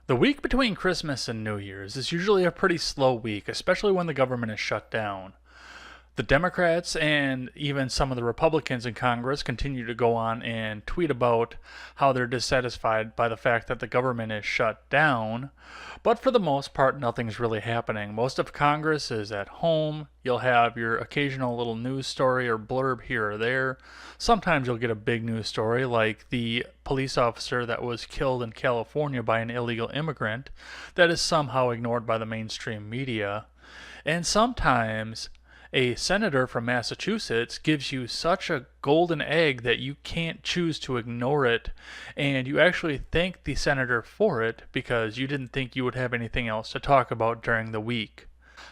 The week between Christmas and New Year's is usually a pretty slow week, especially when the government is shut down. The Democrats and even some of the Republicans in Congress continue to go on and tweet about how they're dissatisfied by the fact that the government is shut down. But for the most part, nothing's really happening. Most of Congress is at home. You'll have your occasional little news story or blurb here or there. Sometimes you'll get a big news story like the police officer that was killed in California by an illegal immigrant that is somehow ignored by the mainstream media. And sometimes a senator from Massachusetts gives you such a golden egg that you can't choose to ignore it, and you actually thank the senator for it because you didn't think you would have anything else to talk about during the week.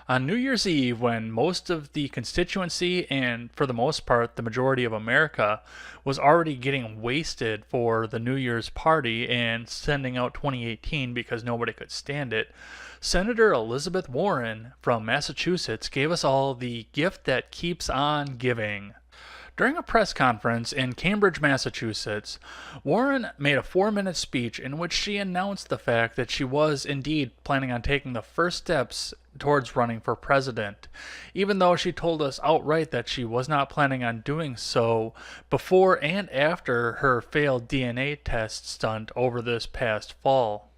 On New Year's Eve, when most of the constituency and for the most part the majority of America was already getting wasted for the New Year's party and sending out 2018 because nobody could stand it, Senator Elizabeth Warren from Massachusetts gave us all the gift that keeps on giving. During a press conference in Cambridge, Massachusetts, Warren made a 4-minute speech in which she announced the fact that she was indeed planning on taking the first steps towards running for president, even though she told us outright that she was not planning on doing so before and after her failed DNA test stunt over this past fall.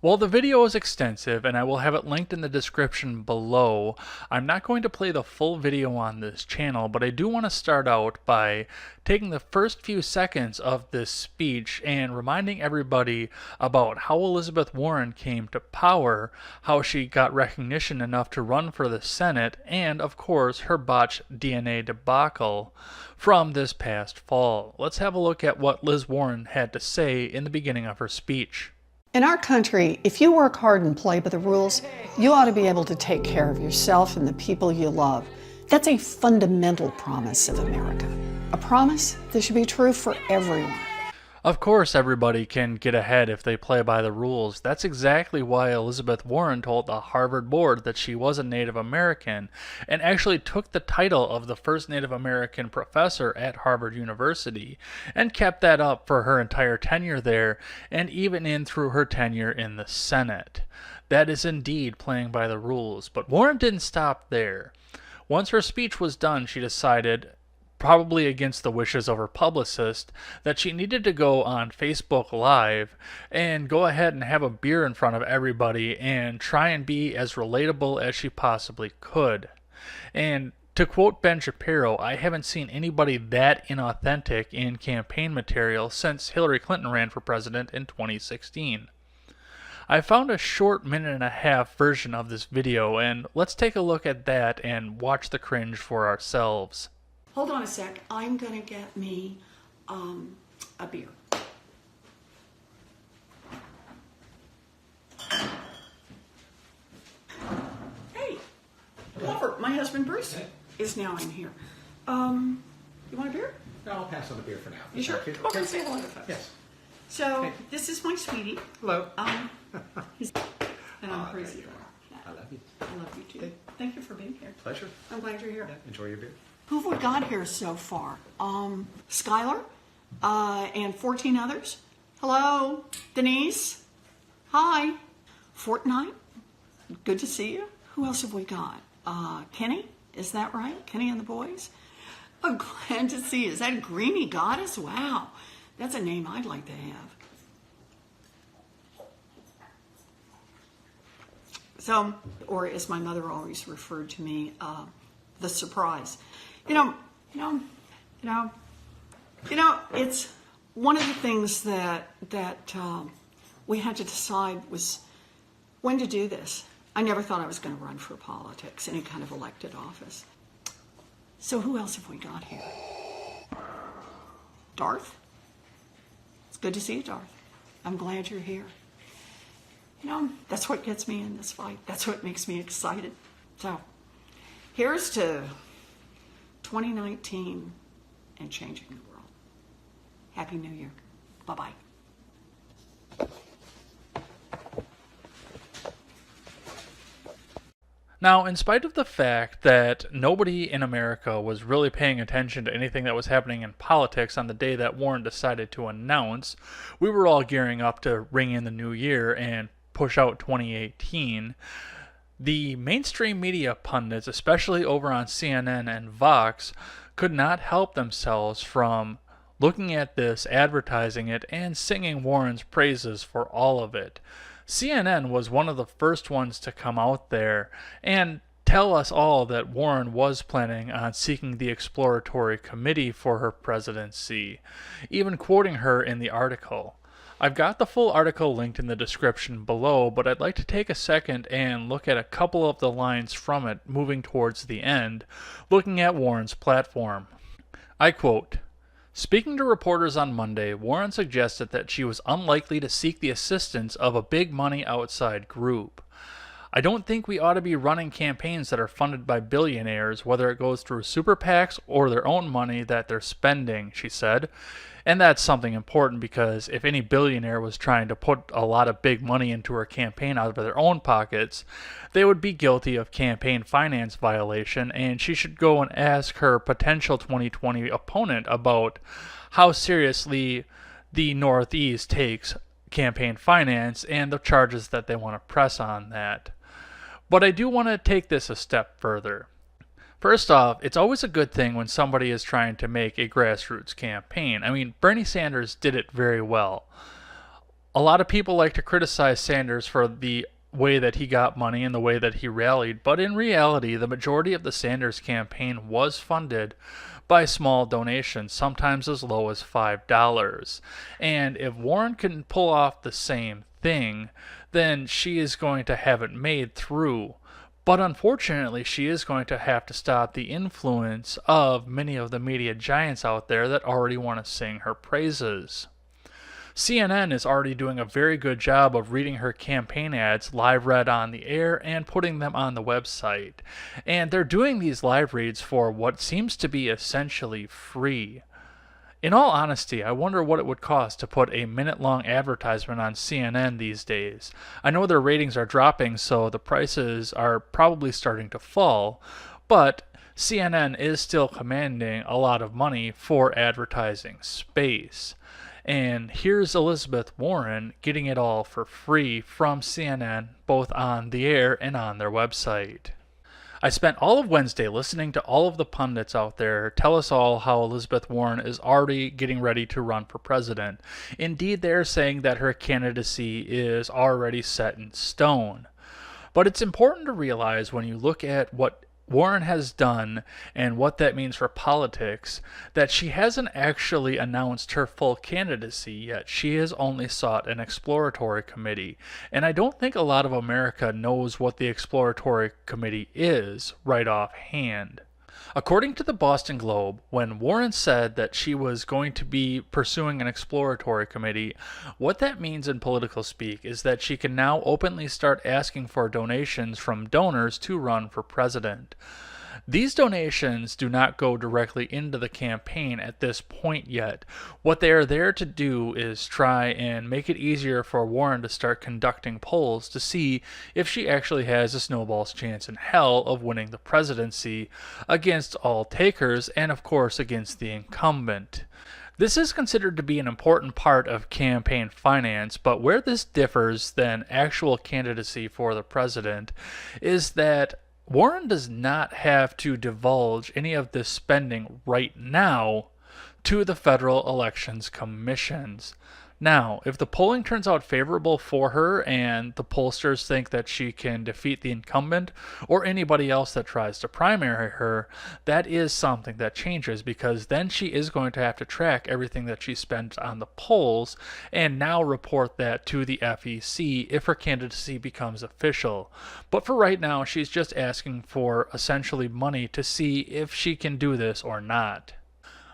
While the video is extensive, and I will have it linked in the description below, I'm not going to play the full video on this channel, but I do want to start out by taking the first few seconds of this speech and reminding everybody about how Elizabeth Warren came to power, how she got recognition enough to run for the Senate, and of course her botched DNA debacle from this past fall. Let's have a look at what Liz Warren had to say in the beginning of her speech. In our country, if you work hard and play by the rules, you ought to be able to take care of yourself and the people you love. That's a fundamental promise of America. A promise that should be true for everyone. Of course, everybody can get ahead if they play by the rules. That's exactly why Elizabeth Warren told the Harvard board that she was a Native American and actually took the title of the first Native American professor at Harvard University and kept that up for her entire tenure there and even in through her tenure in the Senate. That is indeed playing by the rules, but Warren didn't stop there. Once her speech was done, she decided, probably against the wishes of her publicist, that she needed to go on Facebook Live and go ahead and have a beer in front of everybody and try and be as relatable as she possibly could. And to quote Ben Shapiro, I haven't seen anybody that inauthentic in campaign material since Hillary Clinton ran for president in 2016. I found a short 1.5-minute version of this video, and let's take a look at that and watch the cringe for ourselves. Hold on a sec. I'm going to get me a beer. Hey, Robert, my husband Bruce is now in here. You want a beer? No, I'll pass on the beer for now. You sure? Thank Come over and say hello to folks. Yes. So, Hey. this is my sweetie. Hello. And I'm there crazy. you are. I love you. I love you too. Thank you for being here. Pleasure. I'm glad you're here. Enjoy your beer. Who have we got here so far? Skylar, and 14 others. Hello, Denise. Hi. Fortnite. Good to see you. Who else have we got? Kenny, is that right? Kenny and the boys? Oh, glad to see you. Is that Greeny Goddess? Wow. That's a name I'd like to have. So, or as my mother always referred to me, the surprise. It's one of the things that we had to decide was when to do this. I never thought I was going to run for politics, any kind of elected office. So who else have we got here? Darth? It's good to see you, Darth. I'm glad you're here. That's what gets me in this fight. That's what makes me excited. So, here's to 2019 and changing the world. Happy New Year. Bye-bye. Now, in spite of the fact that nobody in America was really paying attention to anything that was happening in politics on the day that Warren decided to announce, we were all gearing up to ring in the new year and push out 2018, the mainstream media pundits, especially over on CNN and Vox, could not help themselves from looking at this, advertising it, and singing Warren's praises for all of it. CNN was one of the first ones to come out there and tell us all that Warren was planning on seeking the Exploratory Committee for her presidency, even quoting her in the article. I've got the full article linked in the description below, but I'd like to take a second and look at a couple of the lines from it moving towards the end, looking at Warren's platform. I quote, "Speaking to reporters on Monday, Warren suggested that she was unlikely to seek the assistance of a big money outside group. I don't think we ought to be running campaigns that are funded by billionaires, whether it goes through super PACs or their own money that they're spending," she said. And that's something important, because if any billionaire was trying to put a lot of big money into her campaign out of their own pockets, they would be guilty of campaign finance violation, and she should go and ask her potential 2020 opponent about how seriously the Northeast takes campaign finance and the charges that they want to press on that. But I do want to take this a step further. First off, it's always a good thing when somebody is trying to make a grassroots campaign. I mean, Bernie Sanders did it very well. A lot of people like to criticize Sanders for the way that he got money and the way that he rallied, but in reality, the majority of the Sanders campaign was funded by small donations, sometimes as low as $5. And if Warren can pull off the same thing, then she is going to have it made through. But unfortunately, she is going to have to stop the influence of many of the media giants out there that already want to sing her praises. CNN is already doing a very good job of reading her campaign ads live read on the air and putting them on the website. And they're doing these live reads for what seems to be essentially free. In all honesty, I wonder what it would cost to put a minute-long advertisement on CNN these days. I know their ratings are dropping, so the prices are probably starting to fall, but CNN is still commanding a lot of money for advertising space. And here's Elizabeth Warren getting it all for free from CNN, both on the air and on their website. I spent all of Wednesday listening to all of the pundits out there tell us all how Elizabeth Warren is already getting ready to run for president. Indeed, they're saying that her candidacy is already set in stone. But it's important to realize, when you look at what Warren has done and what that means for politics, that she hasn't actually announced her full candidacy yet. She has only sought an exploratory committee, and I don't think a lot of America knows what the exploratory committee is right offhand. According to the Boston Globe, when Warren said that she was going to be pursuing an exploratory committee, what that means in political speak is that she can now openly start asking for donations from donors to run for president. These donations do not go directly into the campaign at this point yet. What they are there to do is try and make it easier for Warren to start conducting polls to see if she actually has a snowball's chance in hell of winning the presidency against all takers and, of course, against the incumbent. This is considered to be an important part of campaign finance, but where this differs than actual candidacy for the president is that Warren does not have to divulge any of this spending right now to the Federal Elections Commissions. Now, if the polling turns out favorable for her and the pollsters think that she can defeat the incumbent or anybody else that tries to primary her, that is something that changes, because then she is going to have to track everything that she spent on the polls and now report that to the FEC if her candidacy becomes official. But for right now, she's just asking for essentially money to see if she can do this or not.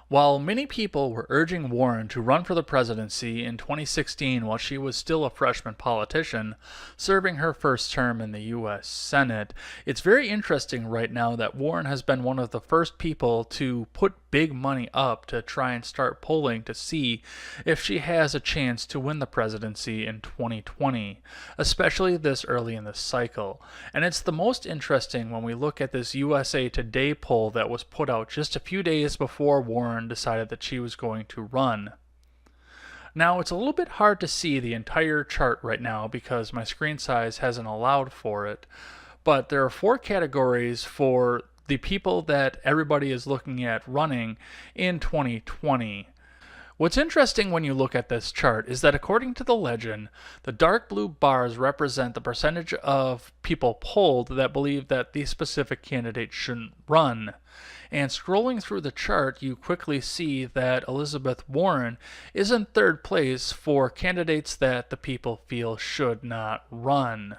While many people were urging Warren to run for the presidency in 2016 while she was still a freshman politician, serving her first term in the U.S. Senate, it's very interesting right now that Warren has been one of the first people to put big money up to try and start polling to see if she has a chance to win the presidency in 2020, especially this early in the cycle. And it's the most interesting when we look at this USA Today poll that was put out just a few days before Warren decided that she was going to run. Now, it's a little bit hard to see the entire chart right now because my screen size hasn't allowed for it, but there are 4 categories for the people that everybody is looking at running in 2020. What's interesting when you look at this chart is that according to the legend, the dark blue bars represent the percentage of people polled that believe that the specific candidate shouldn't run. And scrolling through the chart, you quickly see that Elizabeth Warren is in 3rd place for candidates that the people feel should not run.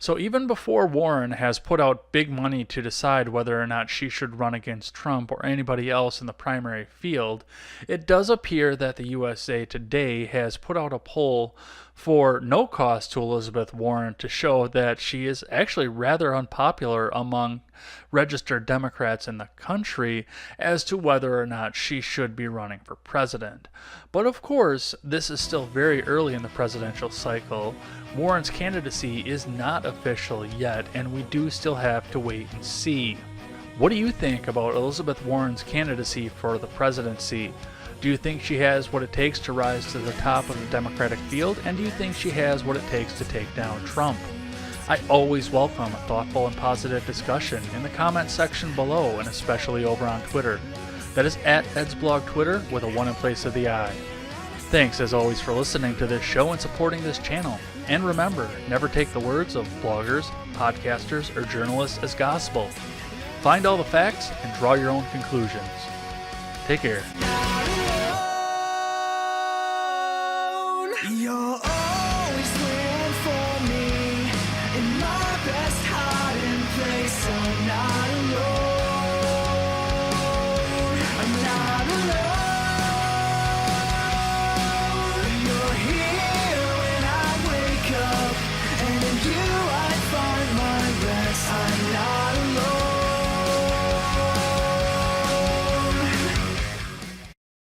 So even before Warren has put out big money to decide whether or not she should run against Trump or anybody else in the primary field, it does appear that the USA Today has put out a poll for no cost to Elizabeth Warren to show that she is actually rather unpopular among registered Democrats in the country as to whether or not she should be running for president. But of course, this is still very early in the presidential cycle. Warren's candidacy is not official yet, and we do still have to wait and see. What do you think about Elizabeth Warren's candidacy for the presidency? Do you think she has what it takes to rise to the top of the Democratic field, and do you think she has what it takes to take down Trump? I always welcome a thoughtful and positive discussion in the comment section below, and especially over on Twitter. That is at EdsBlog Twitter with a 1 in place of the I. Thanks as always for listening to this show and supporting this channel. And remember, never take the words of bloggers, podcasters, or journalists as gospel. Find all the facts and draw your own conclusions. Take care. You're always there.